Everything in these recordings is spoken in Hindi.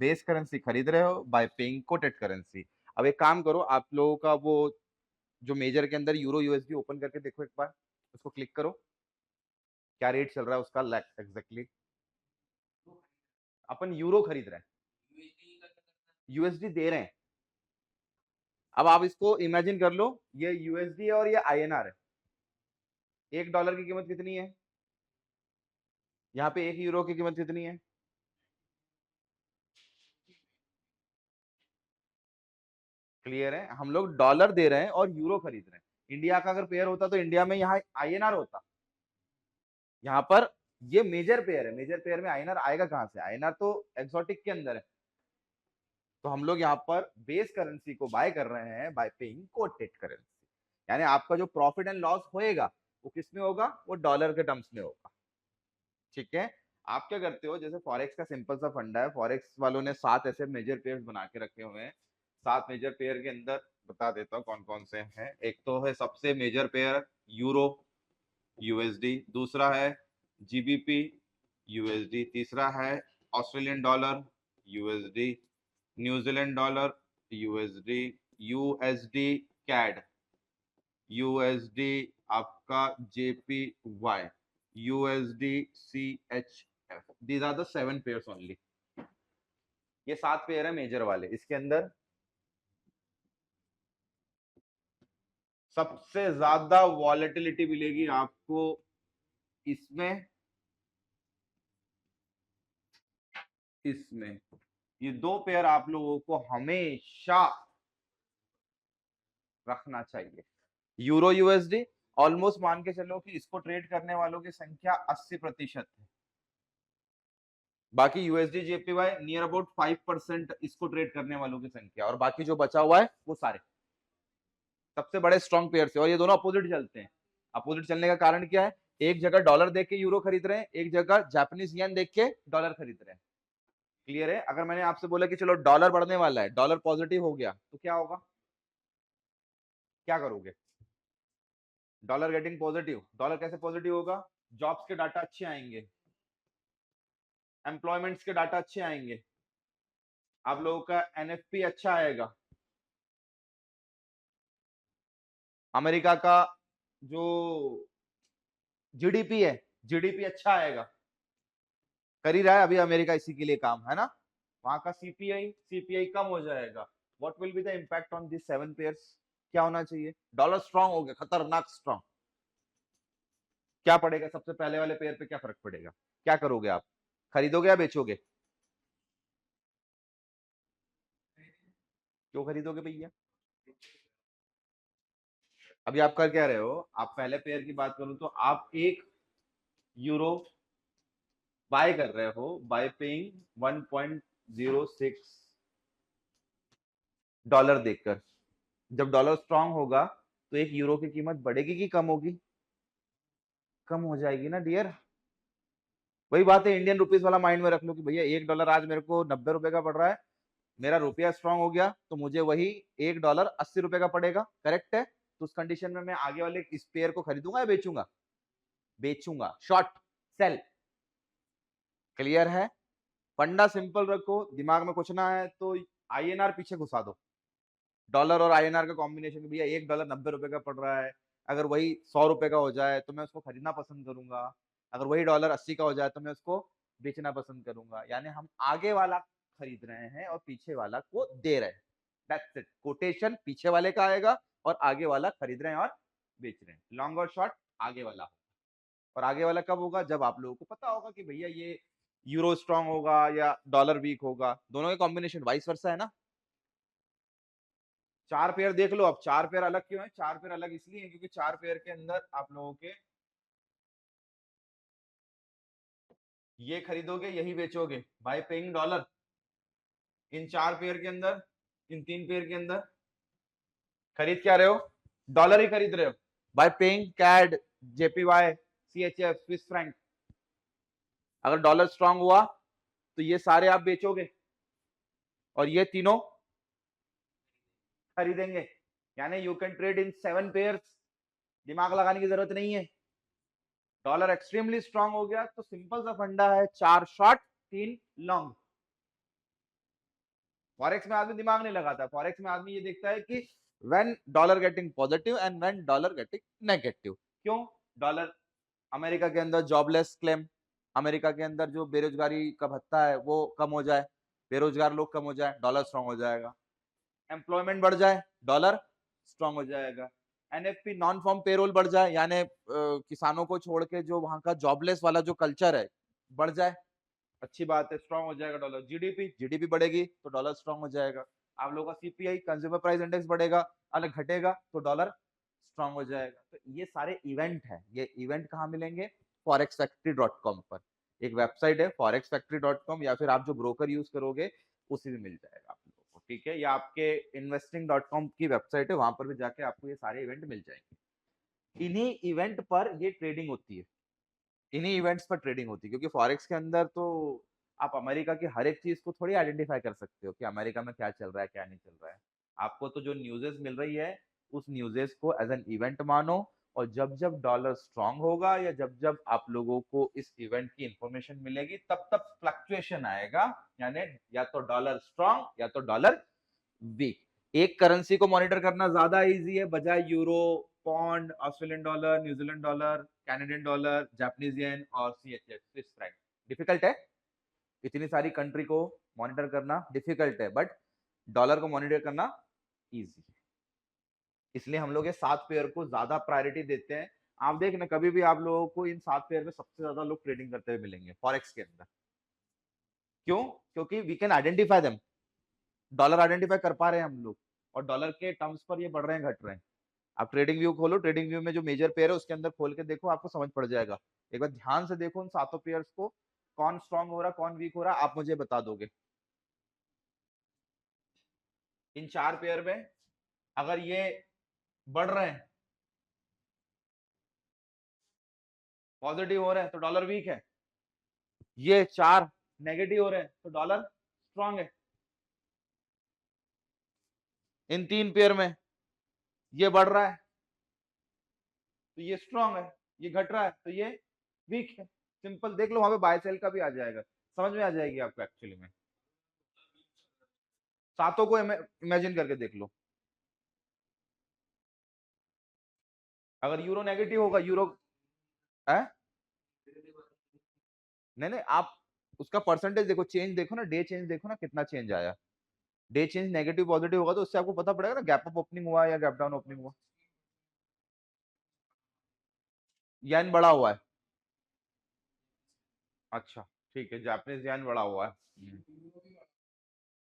बेस करेंसी खरीद रहे हो बाय पेइंग कोटेड करेंसी। अब एक काम करो, आप लोगों का वो जो मेजर के अंदर यूरो यूएसडी ओपन करके देखो एक बार, उसको क्लिक करो, क्या रेट चल रहा है उसका एग्जैक्टली। अपन यूरो खरीद रहे हैं, यूएसडी दे रहे हैं। अब आप इसको इमेजिन कर लो, ये यूएसडी है और ये आईएनआर है। $1 की कीमत कितनी है, यहाँ पे 1 यूरो की कीमत कितनी है? क्लियर है, हम लोग डॉलर दे रहे हैं और यूरो खरीद रहे हैं। इंडिया का अगर पेयर होता तो इंडिया में यहाँ आईएनआर होता। यहाँ पर ये मेजर पेयर है, मेजर पेयर में आईएनआर आएगा कहां से? आईएनआर तो एक्सोटिक के अंदर है। तो हम लोग यहाँ पर बेस करेंसी को बाय कर रहे हैं बाय पेइंग कोटेड करेंसी। यानी आपका जो प्रॉफिट एंड लॉस होएगा वो किस में होगा? वो डॉलर के टर्म्स में होगा। ठीक है, आप क्या करते हो, जैसे फॉरेक्स का सिंपल सा फंडा है, फॉरेक्स वालों ने 7 ऐसे मेजर पेयर्स बना के रखे हुए हैं। 7 मेजर पेयर के अंदर बता देता हूँ कौन कौन से हैं। एक तो है सबसे मेजर पेयर यूरो यूएसडी, दूसरा है जीबीपी यूएसडी, तीसरा है Australian dollar USD, New Zealand dollar USD, USD CAD USD, आपका JPY, USD CHF. These are the 7 pairs only. ये 7 पेयर है मेजर वाले। इसके अंदर सबसे ज्यादा वॉलेटिलिटी मिलेगी आपको इसमें, इसमें ये 2 पेयर आप लोगों को हमेशा रखना चाहिए। यूरो यूएसडी ऑलमोस्ट मान के चलो कि इसको ट्रेड करने वालों की संख्या 80% है। बाकी यूएसडी जेपीवाई नियर अबाउट 5% इसको ट्रेड करने वालों की संख्या, और बाकी जो बचा हुआ है वो सारे सबसे बड़े स्ट्रॉन्ग पेयर से। और ये दोनों अपोजिट चलते हैं। अपोजिट चलने का कारण क्या है? एक जगह डॉलर देख के यूरो खरीद रहे हैं, एक जगह जापानीज येन देख के डॉलर खरीद रहे हैं। क्लियर है? अगर मैंने आपसे बोला कि चलो डॉलर बढ़ने वाला है, डॉलर पॉजिटिव हो गया, तो क्या होगा? क्या करोगे? डॉलर गेटिंग पॉजिटिव, डॉलर कैसे पॉजिटिव होगा? जॉब्स के डाटा अच्छे आएंगे, एम्प्लॉयमेंट्स के डाटा अच्छे आएंगे, आप लोगों का एनएफपी अच्छा आएगा, अमेरिका का जो जीडीपी है, जीडीपी अच्छा आएगा। कर ही रहा है अभी अमेरिका इसी के लिए काम, है ना? वहां का सीपीआई कम हो जाएगा। What will be the impact on this 7 pairs? क्या होना चाहिए? डॉलर स्ट्रांग हो गया, खतरनाक स्ट्रांग। क्या पड़ेगा? सबसे पहले वाले पेयर पे क्या फर्क पड़ेगा? क्या करोगे आप? खरीदोगे या बेचोगे? क्यों खरीदोगे भैया? अभी आप कर क्या रहे हो? आप पहले पेयर की बात करूं तो आप 1 यूरो बाय कर रहे हो बाय पेइंग 1.06 डॉलर देकर। जब डॉलर स्ट्रांग होगा तो 1 यूरो की कीमत बढ़ेगी कि कम होगी? कम हो जाएगी ना डियर। वही बात है, इंडियन रुपीस वाला माइंड में रख लो कि भैया $1 आज मेरे को 90 रुपए का पड़ रहा है, मेरा रुपया स्ट्रांग हो गया तो मुझे वही $1 80 रुपए का पड़ेगा। करेक्ट है? तो उस कंडीशन में मैं आगे वाले इस पेयर को खरीदूंगा या बेचूंगा? बेचूंगा। Short sale. क्लियर है? फंडा सिंपल रखो, दिमाग में कुछ ना है तो आईएनआर पीछे घुसा दो। डॉलर और आईएनआर का कॉम्बिनेशन, भैया $1 90 रुपए का पड़ रहा है, अगर वही 100 रुपए का हो जाए तो मैं उसको खरीदना पसंद करूंगा, अगर वही डॉलर 80 का हो जाए तो मैं उसको बेचना पसंद करूंगा। यानी हम आगे वाला खरीद रहे हैं और पीछे वाला को दे रहे हैं। That's it. कोटेशन पीछे वाले का आएगा और आगे वाला खरीद रहे हैं और बेच रहे हैं। लॉन्ग और शॉर्ट आगे वाला। और आगे वाला कब होगा? जब आप लोगों को पता होगा कि भैया ये यूरो स्ट्रांग होगा या डॉलर वीक होगा। दोनों के कॉम्बिनेशन वाइस वर्सा है ना। 4 पेयर देख लो। अब 4 पेयर अलग क्यों है? 4 पेयर अलग इसलिए है क्योंकि 4 पेयर के अंदर आप लोगों के ये खरीदोगे यही बेचोगे बाय पेइंग डॉलर। इन 4 पेयर के अंदर, इन 3 पेयर के अंदर खरीद क्या रहे हो? डॉलर ही खरीद रहे हो by paying CAD, JPY, CHF, Swiss franc. अगर डॉलर स्ट्रांग हुआ तो ये सारे आप बेचोगे और ये तीनों खरीदेंगे। यानी you can trade in 7 pairs. दिमाग लगाने की जरूरत नहीं है। डॉलर एक्सट्रीमली स्ट्रांग हो गया तो सिंपल सा फंडा है, 4 शॉर्ट 3 लॉन्ग। फॉरेक्स में आदमी दिमाग नहीं लगाता, फॉरेक्स में आदमी ये देखता है कि when dollar getting positive and when dollar getting negative. क्यों? डॉलर, अमेरिका के अंदर जॉबलेस क्लेम, अमेरिका के अंदर जो बेरोजगारी का भत्ता है वो कम हो जाए, बेरोजगार लोग कम हो जाए, डॉलर स्ट्रांग हो जाएगा। एम्प्लॉयमेंट बढ़ जाए, डॉलर स्ट्रांग हो जाएगा। एनएफपी नॉन फॉर्म पेरोल बढ़ जाए, यानी किसानों को छोड़ के जो वहां का जॉबलेस वाला जो कल्चर है बढ़ जाए, अच्छी बात है, स्ट्रांग हो जाएगा डॉलर। जीडीपी, जीडीपी बढ़ेगी तो डॉलर स्ट्रांग हो जाएगा। आप लोगों का सीपीआई, कंज्यूमर प्राइस इंडेक्स बढ़ेगा, अलग घटेगा तो डॉलर स्ट्रांग हो जाएगा। तो ये सारे इवेंट है, ये इवेंट कहाँ मिलेंगे? forexfactory.com पर एक वेबसाइट है forexfactory.com, या फिर आप जो ब्रोकर यूज करोगे उसी में मिल जाएगा आप लोगों को, ठीक है। या आपके investing.com की वेबसाइट है, वहां पर भी जाके आपको ये सारे इवेंट मिल जाएंगे। इन्हीं इवेंट पर ये ट्रेडिंग होती है, इन्हीं इवेंट्स पर ट्रेडिंग होती है, क्योंकि फॉरेक्स के अंदर तो आप अमेरिका की हर एक चीज को थोड़ी आइडेंटिफाई कर सकते हो कि अमेरिका में क्या चल रहा है क्या नहीं चल रहा है। आपको तो जो न्यूज़ेस मिल रही है उस न्यूज़ेस को एज एन इवेंट मानो, और जब जब डॉलर स्ट्रांग होगा या जब जब आप लोगों को इस इवेंट की इंफॉर्मेशन मिलेगी तब तब फ्लक्चुएशन आएगा, यानी या तो डॉलर स्ट्रांग या तो डॉलर वीक। एक करेंसी को मॉनिटर करना ज्यादा इजी है बजाय euro, pound, Australian dollar, New Zealand dollar, Canadian dollar, Japanese yen और सीएचएफ स्विस फ्रैंक। डिफिकल्ट है, इतनी सारी कंट्री को मॉनिटर करना डिफिकल्ट है, बट डॉलर को मॉनिटर करना इजी है। इसलिए हम लोग ये 7 पेयर को ज्यादा प्रायोरिटी देते हैं। आप देखना कभी भी आप लोगों को इन 7 पेयर में सबसे ज्यादा लोग ट्रेडिंग करते हुए मिलेंगे फॉरेक्स के अंदर। क्यों? क्योंकि we can identify them, dollar identify कर पा रहे हैं हम लोग, और डॉलर के टर्म्स पर ये बढ़ रहे हैं घट रहे हैं। आप ट्रेडिंग व्यू खोलो, ट्रेडिंग व्यू में जो मेजर पेयर है उसके अंदर खोल के देखो, आपको समझ पड़ जाएगा। एक बार ध्यान से देखो उन 7 पेयर्स को, कौन स्ट्रांग हो रहा कौन वीक हो रहा आप मुझे बता दोगे। इन 4 पेयर में अगर ये बढ़ रहे हैं, पॉजिटिव हो रहे हैं तो डॉलर वीक है, ये 4 नेगेटिव हो रहे हैं तो डॉलर स्ट्रांग है। इन 3 पेयर में ये बढ़ रहा है तो ये स्ट्रांग है, ये घट रहा है तो ये वीक है। सिंपल देख लो, वहां पे बाय सेल का भी आ जाएगा, समझ में आ जाएगी आपको एक्चुअली में। सातों को इमेजिन करके देख लो। अगर यूरो नेगेटिव होगा, यूरो है, नहीं नहीं, आप उसका परसेंटेज देखो, चेंज देखो ना, डे चेंज देखो ना कितना चेंज आया। डे चेंज नेगेटिव पॉजिटिव होगा तो उससे आपको पता पड़ेगा ना गैप अप ओपनिंग हुआ या गैप डाउन ओपनिंग हुआ। येन बढ़ा हुआ है, अच्छा ठीक है, जापानीज येन बढ़ा हुआ है,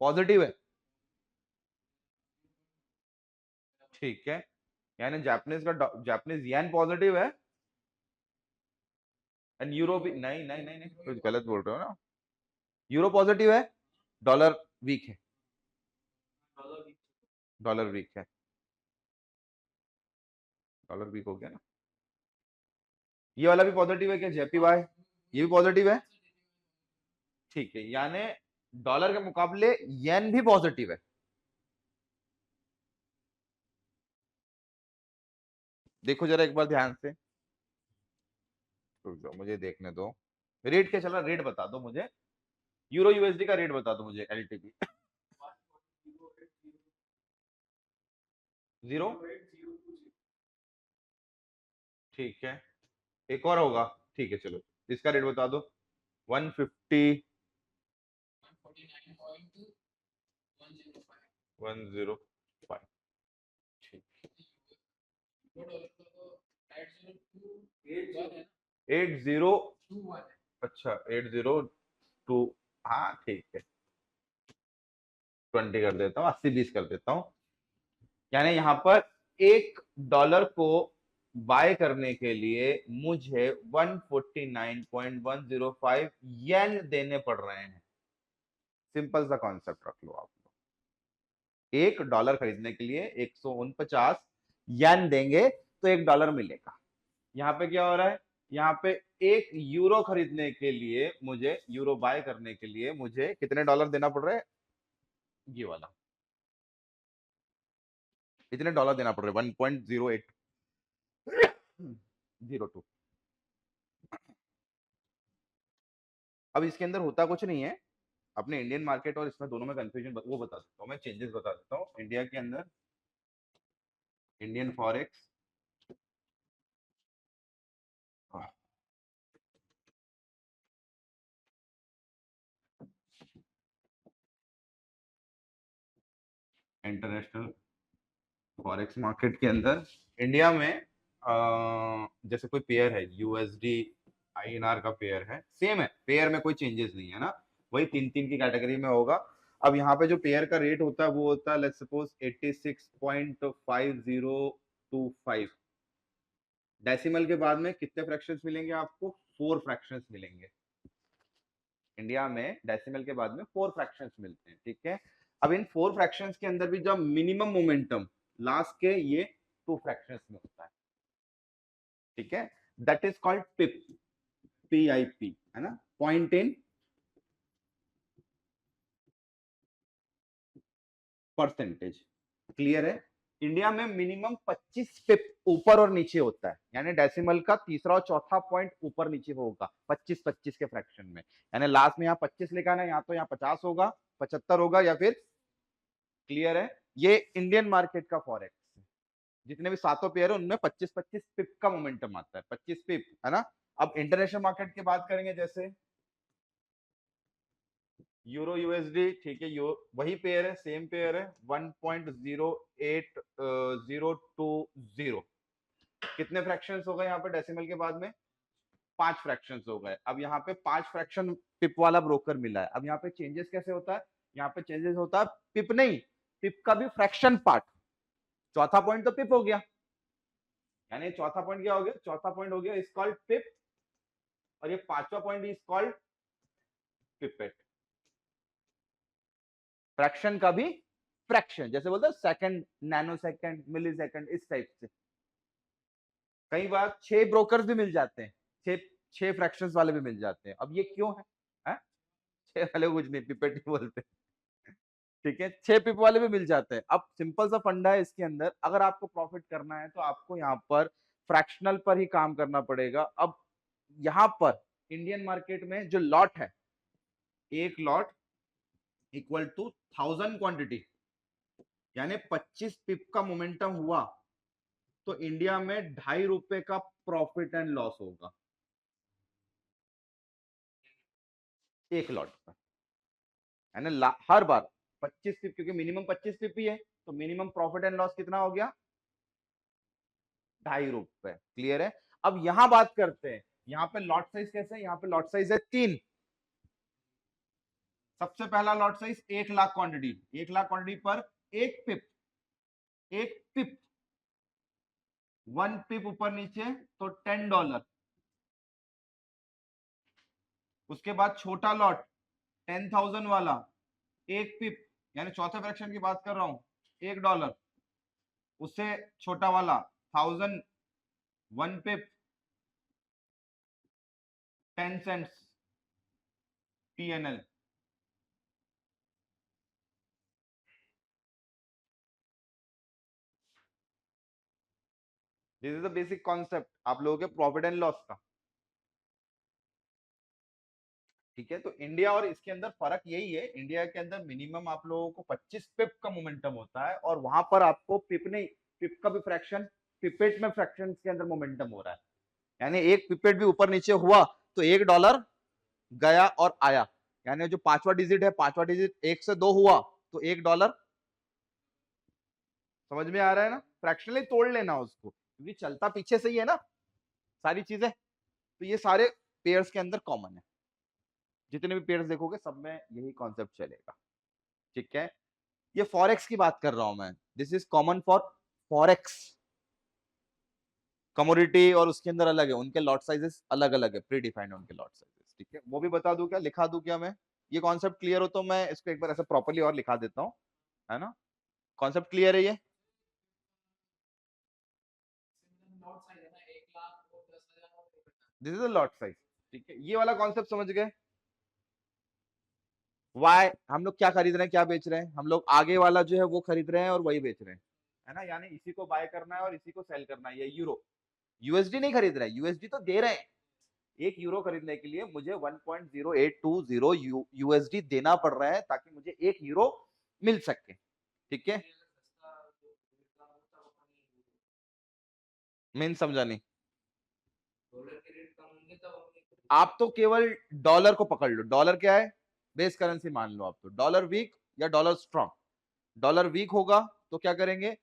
पॉजिटिव है, ठीक है। यानी जापानीज येन पॉजिटिव है एंड यूरो भी, नहीं नहीं नहीं नहीं, कुछ गलत बोल रहे हो ना। यूरो पॉजिटिव है, डॉलर वीक है, डॉलर वीक है, डॉलर वीक हो गया ना। ये वाला भी पॉजिटिव है क्या जेपी भाई? ये भी पॉजिटिव है, ठीक है, यानी डॉलर के मुकाबले येन भी पॉजिटिव है। देखो जरा एक बार ध्यान से, रुक जाओ मुझे देखने दो। रेट क्या चल रहा, रेट बता दो मुझे, यूरो यूएसडी का रेट बता दो मुझे, एलटीपी। 0, ठीक है, एक और होगा, ठीक है चलो, इसका रेट बता दो। 150, 105, ठीक, 80, अच्छा 802, हाँ ठीक है, 20 कर देता हूँ, 80-20 कर देता हूँ। यानी यहाँ पर $1 को बाय करने के लिए मुझे 149.105 येन देने पड़ रहे हैं। सिंपल सा कॉन्सेप्ट रख लो आप लोग, $1 खरीदने के लिए 149 येन देंगे तो $1 मिलेगा। यहाँ पे क्या हो रहा है, यहाँ पे 1 यूरो खरीदने के लिए मुझे, यूरो बाय करने के लिए मुझे कितने डॉलर देना पड़ रहा है, ये वाला, इतने डॉलर देना पड़ रहा है, 1.0802। अब इसके अंदर होता कुछ नहीं है, अपने इंडियन मार्केट और इसमें दोनों में कंफ्यूजन वो बता देता हूँ मैं, चेंजेस बता देता हूँ इंडिया के अंदर। इंडियन फॉरेक्स, हाँ, इंटरनेशनल फॉरेक्स मार्केट के अंदर इंडिया में जैसे कोई पेयर है यूएसडी आईएनआर का पेयर है, सेम है, पेयर में कोई चेंजेस नहीं है ना, वही तीन तीन की कैटेगरी में होगा। अब यहाँ पे जो पेयर का रेट होता है वो होता है लेट्स सपोज 86.5025। डेसिमल के बाद में कितने फ्रैक्शंस मिलेंगे आपको? 4 फ्रैक्शंस मिलेंगे। इंडिया में डेसिमल के बाद में 4 फ्रैक्शंस मिलते हैं, ठीक है। अब इन 4 फ्रैक्शंस के अंदर भी जब मिनिमम मोमेंटम लास्ट के ये 2 फ्रैक्शंस में होता है, ठीक है, that is called pip, PIP, है ना, पॉइंट इन परसेंटेज। क्लियर है? इंडिया में मिनिमम 25 पिप ऊपर और नीचे होता है, यानी डेसिमल का तीसरा और चौथा पॉइंट ऊपर नीचे होगा 25-25 के फ्रैक्शन में, यानी लास्ट में यहाँ 25 लिखा है, यहाँ तो यहाँ 50 होगा, 75 होगा या फिर। क्लियर है? ये इंडियन मार्केट का फॉरेक्स, जितने भी सातों पेयर है उनमें 25-25 पिप का मोमेंटम आता है, 25 पिप, है ना। अब इंटरनेशनल मार्केट की बात करेंगे, जैसे यूरो यूएसडी, ठीक है, वही पेयर है, सेम पेयर है, 1.08020। कितने फ्रैक्शंस हो गए यहाँ पे डेसिमल के बाद में? 5 फ्रैक्शंस हो गए। अब यहाँ पे 5 फ्रैक्शन पिप वाला ब्रोकर मिला है। अब यहाँ पे चेंजेस कैसे होता है? यहाँ पे चेंजेस होता है पिप नहीं, पिप का भी फ्रैक्शन पार्ट। चौथा पॉइंट तो पिप हो गया, यानी चौथा पॉइंट क्या हो गया? चौथा पॉइंट हो गया इज कॉल्ड पिप, और ये पांचवा point is called pipette. Fraction का भी फ्रैक्शन, जैसे बोलते हैं सेकंड, नैनो सेकंड, मिली सेकंड, इस टाइप से। कई बार 6 ब्रोकर्स भी मिल जाते हैं, 6 फ्रैक्शंस वाले भी मिल जाते हैं। अब ये क्यों है? 6 वाले कुछ नहीं, पिपेट ही बोलते हैं, ठीक है, 6 पिप वाले भी मिल जाते हैं। अब सिंपल सा फंडा है इसके अंदर, अगर आपको प्रॉफिट करना है तो आपको यहाँ पर फ्रैक्शनल पर ही काम करना पड़ेगा। अब यहाँ पर इंडियन मार्केट में जो लॉट है, एक लॉट इक्वल टू 1000 क्वांटिटी, यानी 25 पिप का मोमेंटम हुआ तो इंडिया में ₹2.5 का प्रॉफिट एंड लॉस होगा एक लॉट पर, यानी हर बार 25 पिप, क्योंकि मिनिमम 25 पिप ही है, तो मिनिमम प्रॉफिट एंड लॉस कितना हो गया? ₹2.5। क्लियर है? अब यहां बात करते हैं, यहाँ पे लॉट साइज कैसे है? यहाँ पे लॉट साइज है 3। सबसे पहला लॉट साइज 1,00,000 क्वांटिटी, 1,00,000 क्वांटिटी पर एक पिप, एक पिप, 1 पिप ऊपर नीचे तो $10। उसके बाद छोटा लॉट 10,000 वाला, एक पिप, यानी चौथे फ्रैक्शन की बात कर रहा हूं, $1। उससे छोटा वाला 1000, 1 pip, 10 cents PNL। This is the basic concept आप लोगों के प्रॉफिट एंड लॉस का, ठीक है। तो इंडिया और इसके अंदर फर्क यही है, इंडिया के अंदर मिनिमम आप लोगों को 25 पिप का मोमेंटम होता है, और वहां पर आपको पिप नहीं, पिप का भी फ्रैक्शन, पिपेट में फ्रैक्शन के अंदर मोमेंटम हो रहा है, यानी एक पिपेट भी ऊपर नीचे हुआ तो $1 गया और आया, यानी जो पांचवा डिजिट है, पांचवा डिजिट 1 से 2 हुआ तो $1। समझ में आ रहा है ना? फ्रैक्शनली तोड़ लेना उसको, क्योंकि चलता पीछे से ही है ना सारी चीजें, तो ये सारे पेयर्स के अंदर कॉमन है, जितने भी पेयर्स देखोगे सब में यही कॉन्सेप्ट चलेगा, ठीक है। ये फॉरेक्स की बात कर रहा हूं मैं, this is common for forex. Commodity और उसके अंदर अलग है, उनके लॉट साइजेस अलग अलग है, प्री डिफाइंड उनके लॉट साइजेस, ठीक है। वो भी बता दूं क्या, लिखा दूं क्या मैं? ये कॉन्सेप्ट क्लियर हो तो मैं इसको एक बार ऐसे प्रॉपर्ली और लिखा देता हूँ, है ना। कॉन्सेप्ट क्लियर है ये? This is a lot size, ठीक है। ये वाला कॉन्सेप्ट समझ गए? वाई हम लोग क्या खरीद रहे हैं, क्या बेच रहे हैं? हम लोग आगे वाला जो है वो खरीद रहे हैं और वही बेच रहे हैं, है ना, यानी इसी को बाय करना है और इसी को सेल करना है। ये यूरो, यूएसडी नहीं खरीद रहे हैं, यूएसडी तो दे रहे हैं, एक यूरो खरीदने के लिए मुझे 1.0820 यूएसडी देना पड़ रहा है ताकि मुझे एक यूरो मिल सके। ठीक है, मेन समझा नहीं। आप तो केवल डॉलर को पकड़ लो, डॉलर क्या है, बेस करेंसी मान लो आप, तो डॉलर वीक या डॉलर स्ट्रांग। डॉलर वीक होगा तो क्या करेंगे,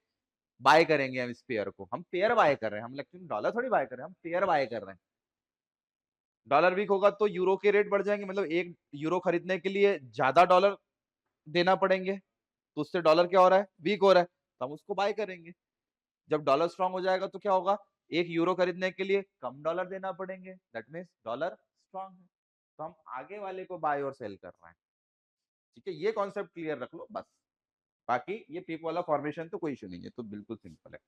बाय करेंगे हम इस पेयर को, हम पेयर बाय कर रहे हैं, हम लेकिन डॉलर थोड़ी बाय कर रहे हैं, हम पेयर बाय कर रहे हैं। डॉलर वीक होगा तो यूरो के रेट बढ़ जाएंगे, मतलब एक यूरो खरीदने के लिए ज्यादा डॉलर देना पड़ेंगे, तो उससे डॉलर क्या हो रहा है, वीक हो रहा है, तो हम उसको बाय करेंगे। जब डॉलर स्ट्रांग हो जाएगा तो क्या होगा, एक यूरो खरीदने के लिए कम डॉलर देना पड़ेंगे, दैट मीन्स डॉलर स्ट्रांग है, तो हम आगे वाले को बाय और सेल कर रहे हैं। ठीक है, ये कॉन्सेप्ट क्लियर रख लो बस। बाकी ये पिप वाला फॉर्मेशन तो कोई इशू नहीं है, तो बिल्कुल सिंपल है।